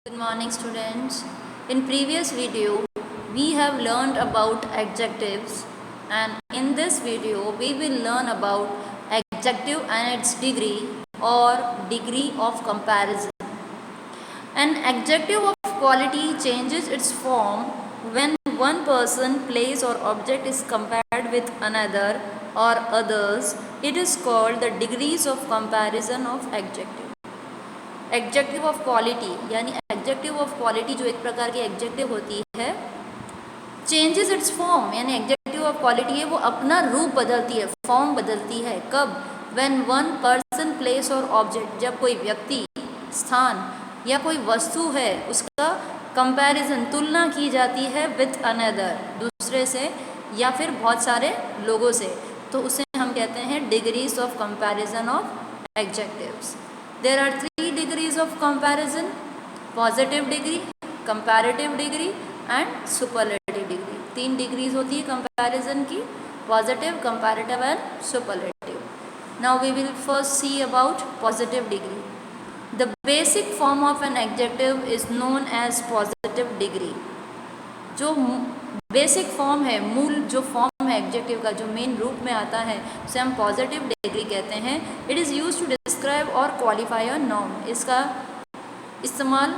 Good morning students. In previous video we have learned about adjectives, and in this video we will learn about adjective and its degree or degree of comparison. An adjective of quality changes its form when one person, place or object is compared with another or others. It is called the degrees of comparison of adjective. Adjective of quality यानी adjective of quality जो एक प्रकार की adjective होती है, changes it's form यानी adjective of quality है वो अपना रूप बदलती है, फॉर्म बदलती है। कब? व्हेन वन पर्सन, प्लेस और ऑब्जेक्ट, जब कोई व्यक्ति, स्थान या कोई वस्तु है उसका कंपैरिजन, तुलना की जाती है विथ अनदर, दूसरे से या फिर बहुत सारे लोगों से, तो उसे हम कहते हैं degrees of comparison of adjectives. There are 3 degrees of comparison: positive degree, comparative degree and superlative degree। 3 degrees होती है कंपैरिजन की: positive, comparative and superlative. Now we will first see about positive degree. The basic form of an adjective is known as positive degree. जो basic form है, मूल जो form है adjective का, जो मेन रूप में आता है, उसे हम पॉजिटिव डिग्री कहते हैं। It is use to describe और क्वालिफाई अ नाउन। इसका इस्तेमाल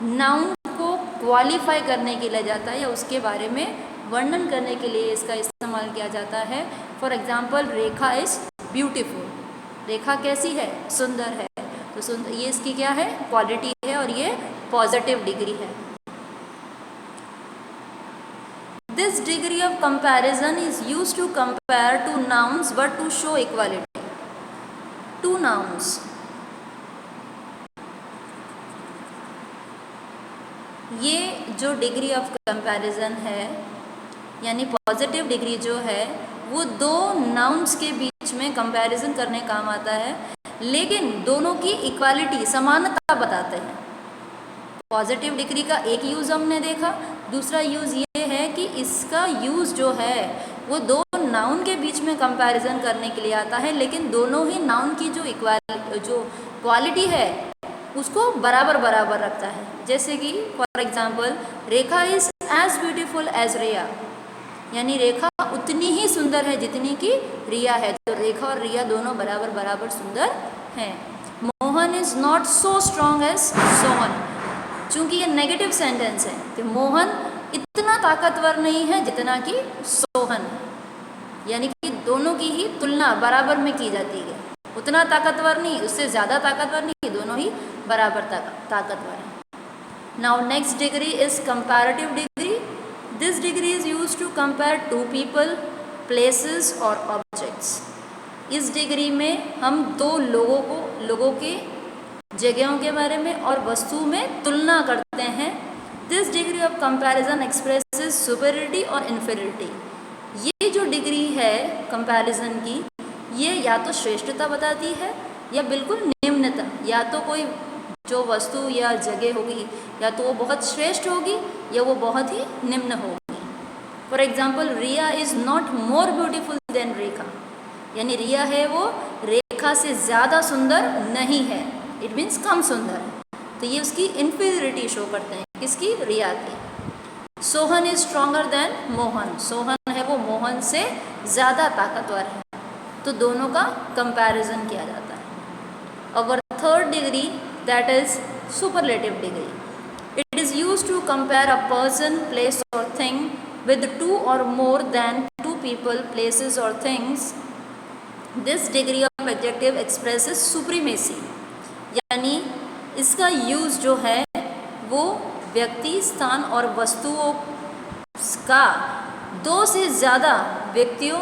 नाउन को क्वालिफाई करने के लिए जाता है या उसके बारे में वर्णन करने के लिए इसका इस्तेमाल किया जाता है। For example, Rekha is beautiful. Rekha कैसी है? सुंदर है। तो सुंदर, ये इसकी क्या है? क्वालिटी है और ये पॉजिटिव डिग्री है। This degree of comparison is used to compare two nouns but to show equality. Two nouns. ये जो डिग्री ऑफ कंपैरिजन है यानी पॉजिटिव डिग्री जो है वो दो नाउन्स के बीच में कंपैरिजन करने काम आता है, लेकिन दोनों की इक्वालिटी, समानता बताते हैं। पॉजिटिव डिग्री का एक यूज़ हमने देखा। दूसरा यूज़ ये है कि इसका यूज़ जो है वो दो नाउन के बीच में कंपैरिजन करने के लिए आता है, लेकिन दोनों ही नाउन की जो क्वालिटी है उसको बराबर बराबर रखता है। जैसे कि for example, Rekha is as beautiful as Riya, यानी रेखा उतनी ही सुंदर है जितनी कि रिया है। तो रेखा और रिया दोनों बराबर बराबर सुंदर हैं। Mohan is not so strong as Sohan. चूँकि ये नेगेटिव सेंटेंस है कि मोहन इतना ताकतवर नहीं है जितना कि सोहन, यानी कि दोनों की ही तुलना बराबर में की जाती है। उतना ताकतवर नहीं, उससे ज़्यादा ताकतवर नहीं, दोनों ही बराबर ताकतवर हैं। Now next degree is comparative degree. This degree is use to compare two people, places और ऑब्जेक्ट्स। इस डिग्री में हम दो लोगों के जगहों के बारे में और वस्तु में तुलना करते हैं। This degree of comparison expresses superiority और इन्फीरियरिटी। ये जो डिग्री है कंपैरिजन की, ये या तो श्रेष्ठता बताती है या बिल्कुल निम्नता। या तो कोई जो वस्तु या जगह होगी या तो वो बहुत श्रेष्ठ होगी या वो बहुत ही निम्न होगी। For example, Riya is not more beautiful than Rekha, यानी रिया है वो रेखा से ज़्यादा सुंदर नहीं है, इट मीन्स कम सुंदर है। तो ये उसकी इन्फीरियरिटी शो करते हैं, किसकी? रिया की। Sohan is stronger than Mohan. Sohan है वो मोहन से ज़्यादा ताकतवर है। तो दोनों का कंपैरिजन किया जाता है। Our third degree, that is superlative degree. It is use to compare a person, place और थिंग विद टू और more than two people, places और things. This degree of adjective expresses supremacy, यानी इसका use जो है वो व्यक्ति, स्थान और वस्तुओं का दो से ज़्यादा व्यक्तियों,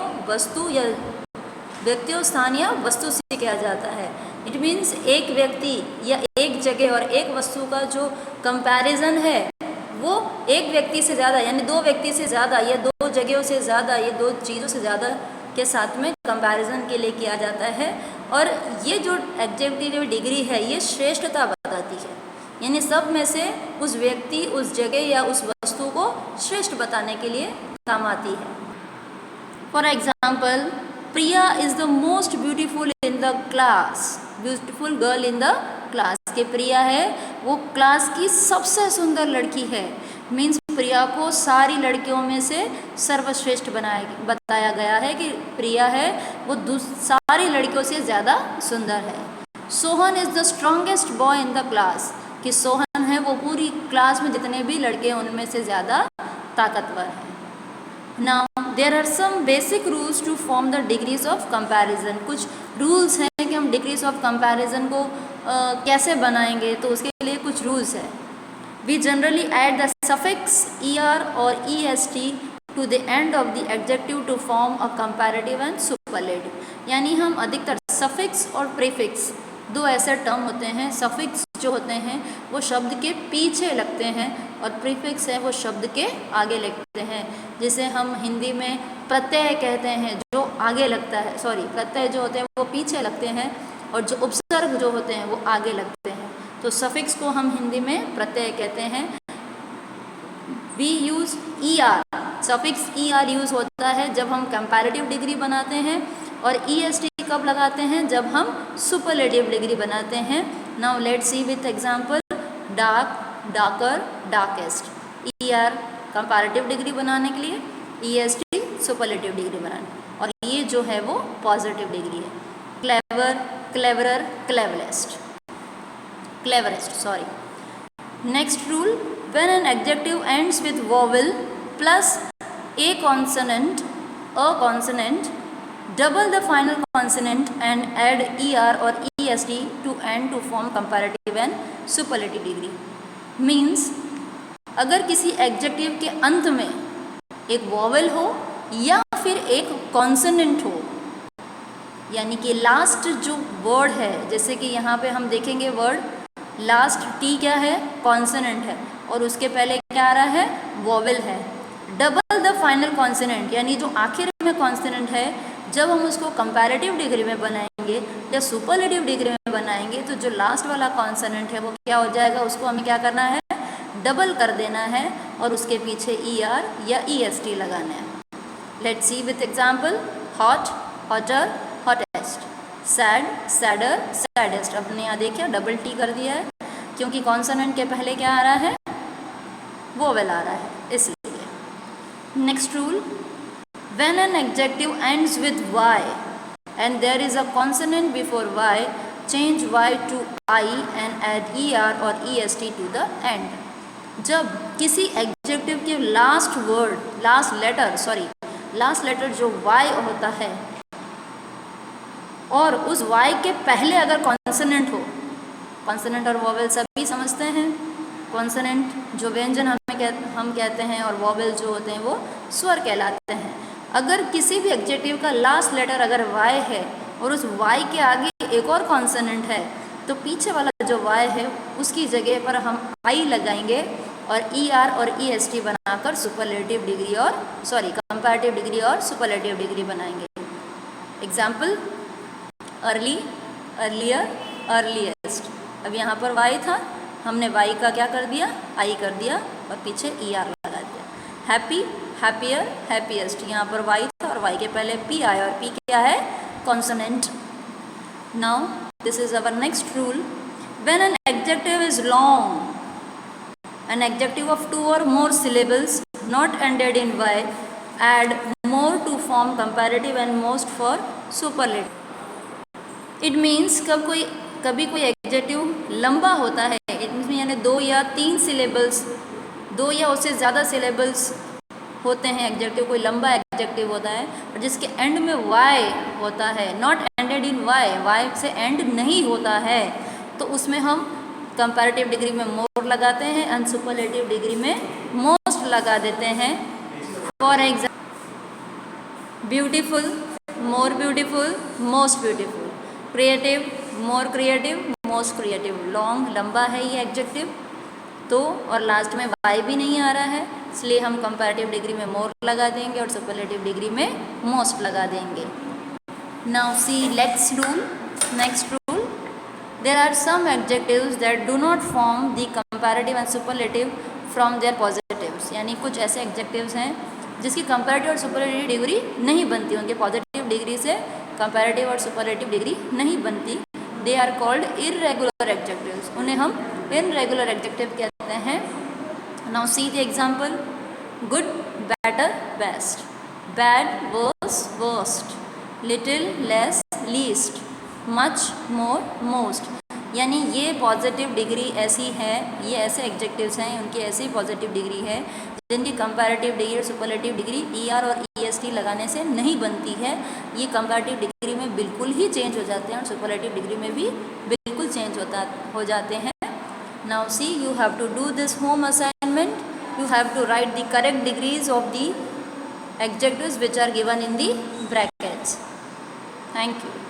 स्थान या वस्तु से किया जाता है। इट मीन्स एक व्यक्ति या एक जगह और एक वस्तु का जो कंपैरिजन है वो एक व्यक्ति से ज़्यादा, यानी दो व्यक्ति से ज़्यादा या दो जगहों से ज़्यादा या दो चीज़ों से ज़्यादा के साथ में कंपैरिजन के लिए किया जाता है। और ये जो एडजेक्टिव डिग्री है ये श्रेष्ठता बताती है, यानी सब में से उस व्यक्ति, उस जगह या उस वस्तु को श्रेष्ठ बताने के लिए काम आती है। For example, Priya is the most beautiful in the class, beautiful girl in the class के प्रिया है वो क्लास की सबसे सुंदर लड़की है, मीन्स प्रिया को सारी लड़कियों में से सर्वश्रेष्ठ बताया गया है कि प्रिया है वो सारी लड़कियों से ज़्यादा सुंदर है। Sohan is the strongest boy in the class, कि सोहन है वो पूरी क्लास में जितने भी लड़के हैं उनमें से ज़्यादा ताकतवर है। Now there are some basic rules to form the degrees of comparison. कुछ रूल्स हैं कि हम डिग्रीज ऑफ कंपैरिजन को कैसे बनाएंगे, तो उसके लिए कुछ रूल्स है। We generally add the suffix er और est to the end of the adjective to form a comparative and superlative. यानी हम अधिकतर सफिक्स और प्रीफिक्स, दो ऐसे टर्म होते हैं। सफिक्स जो होते हैं वो शब्द के पीछे लगते हैं और प्रीफिक्स है वो शब्द के आगे लगते हैं। जिसे हम हिंदी में प्रत्यय कहते हैं जो आगे लगता है, प्रत्यय जो होते हैं वो पीछे लगते हैं और जो उपसर्ग जो होते हैं वो आगे लगते हैं। तो सफिक्स को हम हिंदी में प्रत्यय कहते हैं। We use er, suffix er use होता है जब हम कंपैरेटिव डिग्री बनाते हैं, और est कब लगाते हैं, जब हम सुपरलेटिव डिग्री बनाते हैं। Now let's see with example, dark, darker, darkest. er comparative degree बनाने के लिए, est सुपरलेटिव डिग्री बनाने, और ये जो है वो पॉजिटिव डिग्री है। Clever, cleverer, cleverest, next rule, when an adjective ends with vowel plus a consonant, double the final consonant and add er or est to end to form comparative and superlative degree. Means अगर किसी adjective के अंत में एक vowel हो या फिर एक कॉन्सोनेंट हो, यानी कि लास्ट जो वर्ड है, जैसे कि यहाँ पे हम देखेंगे वर्ड लास्ट टी क्या है, कॉन्सोनेंट है, और उसके पहले क्या आ रहा है, वॉवेल है। डबल द फाइनल कॉन्सोनेंट, यानी जो आखिर में कॉन्सोनेंट है, जब हम उसको कंपैरेटिव डिग्री में बनाएंगे या सुपरलेटिव डिग्री में बनाएंगे तो जो लास्ट वाला कॉन्सोनेंट है वो क्या हो जाएगा, उसको हमें क्या करना है, डबल कर देना है और उसके पीछे er या est लगाना है। Let's see with example, hot, hotter, hottest, sad, sadder, saddest. अपने यहाँ देखिए डबल टी कर दिया है क्योंकि कॉन्सोनेंट के पहले क्या आ रहा है, वोवेल आ रहा है, इसलिए। Next rule, when an adjective ends with y and there is a consonant before y, change y to I and add er or est to the end. जब किसी एडजेक्टिव के लास्ट लेटर जो y होता है और उस y के पहले अगर कॉन्सोनेंट हो, कॉन्सोनेंट और वोवेल सभी समझते हैं, कॉन्सोनेंट जो व्यंजन हम कहते हैं और वोवेल जो होते हैं वो स्वर कहलाते हैं। अगर किसी भी एडजेक्टिव का लास्ट लेटर अगर y है और उस y के आगे एक और कॉन्सोनेंट है, तो पीछे वाला जो y है उसकी जगह पर हम I लगाएंगे और er और est बनाकर सुपरलेटिव डिग्री और कंपैरेटिव डिग्री और सुपरलेटिव डिग्री बनाएंगे। Example, early, earlier, earliest. अब यहाँ पर y था, हमने y का क्या कर दिया, I कर दिया और पीछे er लगा दिया। Happy, happier, happiest. यहाँ पर y था और y के पहले p आया और p क्या है, consonant. Now this is our next rule, when an adjective is long, an adjective of 2 or more syllables not ended in y, add more to form comparative and most for superlative. It means कभी कोई adjective लंबा होता है, इसमें यानी 2 या 3 syllables, 2 या उससे ज़्यादा सिलेबल्स होते हैं, एडजेक्टिव कोई लंबा एडजेक्टिव होता है और जिसके एंड में y होता है, नॉट एंडेड इन y से एंड नहीं होता है, तो उसमें हम कंपैरेटिव डिग्री में मोर लगाते हैं एंड सुपरलेटिव डिग्री में मोस्ट लगा देते हैं। For example, beautiful, more beautiful, most beautiful, creative, more creative, most creative. Long, लंबा है ये एडजेक्टिव, तो और लास्ट में y भी नहीं आ रहा है, इसलिए हम कंपैरेटिव डिग्री में मोर लगा देंगे और सुपरलेटिव डिग्री में मोस्ट लगा देंगे। Now see let's rule, next rule, there are some adjectives that do not form the comparative and superlative from their positives. यानी कुछ ऐसे एडजेक्टिव्स हैं जिसकी कंपैरेटिव और सुपरलेटिव डिग्री नहीं बनती, उनके पॉजिटिव डिग्री से कंपैरेटिव और सुपरलेटिव डिग्री नहीं बनती। They are called irregular adjectives, उन्हें हम इरेगुलर एडजेक्टिव कहते हैं। Now see the example, good, better, best, bad, worse, worst, little, less, least, much, more, most. यानी ये पॉजिटिव डिग्री ऐसी है, ये ऐसे एडजेक्टिव्स हैं, उनकी ऐसी पॉजिटिव डिग्री है जिनकी कंपैरेटिव डिग्री और सुपरलेटिव डिग्री ER और EST लगाने से नहीं बनती है। ये कंपैरेटिव डिग्री में बिल्कुल ही चेंज हो जाते हैं और सुपरलेटिव डिग्री में भी बिल्कुल चेंज हो जाते हैं। Now see, you have to do this home assignment, you have to write the correct degrees of the adjectives which are given in the brackets. Thank you.